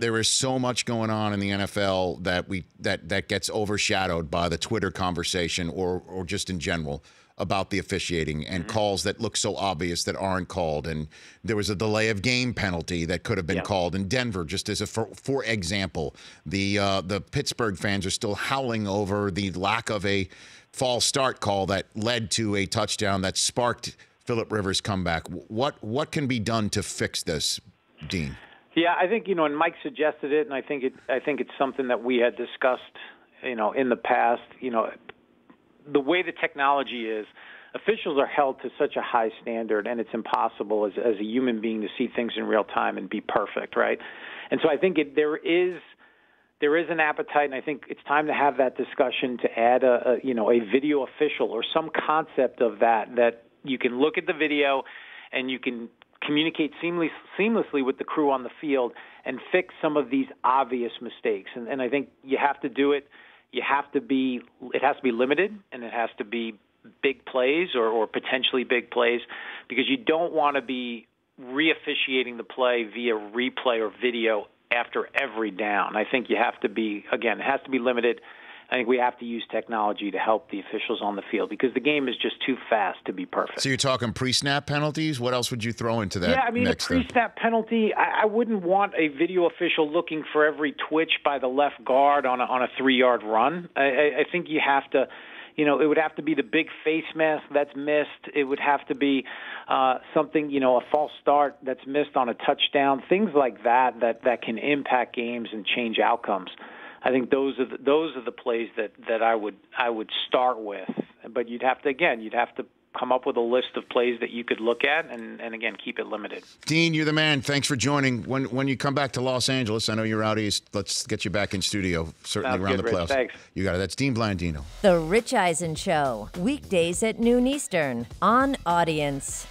there is so much going on in the NFL that gets overshadowed by the Twitter conversation or just in general about the officiating and calls that look so obvious that aren't called. And there was a delay of game penalty that could have been called in Denver, just as for example. The Pittsburgh fans are still howling over the lack of a false start call that led to a touchdown that sparked Phillip Rivers' comeback. What can be done to fix this, Dean? Yeah, I think, and Mike suggested it, and I think it's something that we had discussed, in the past. The way the technology is, officials are held to such a high standard, and it's impossible as a human being to see things in real time and be perfect, right? And so I think there is an appetite, and I think it's time to have that discussion to add a video official or some concept of that you can look at the video and you can communicate seamlessly with the crew on the field and fix some of these obvious mistakes. And I think you have to do it. It has to be limited, and it has to be big plays or potentially big plays, because you don't want to be re-officiating the play via replay or video after every down. I think you have to be, again, it has to be limited. I think we have to use technology to help the officials on the field because the game is just too fast to be perfect. So you're talking pre-snap penalties? What else would you throw into that? Yeah, I mean, a pre-snap penalty, I wouldn't want a video official looking for every twitch by the left guard on a 3-yard run. I think you have to, it would have to be the big face mask that's missed. It would have to be something, a false start that's missed on a touchdown, things like that can impact games and change outcomes. I think those are the plays that I would start with. But you'd have to come up with a list of plays that you could look at and again, keep it limited. Dean, you're the man. Thanks for joining. When you come back to Los Angeles, I know you're out east. Let's get you back in studio, certainly Sounds around good, the playoffs. Rich. Thanks. You got it. That's Dean Blandino. The Rich Eisen Show, weekdays at noon Eastern on Audience.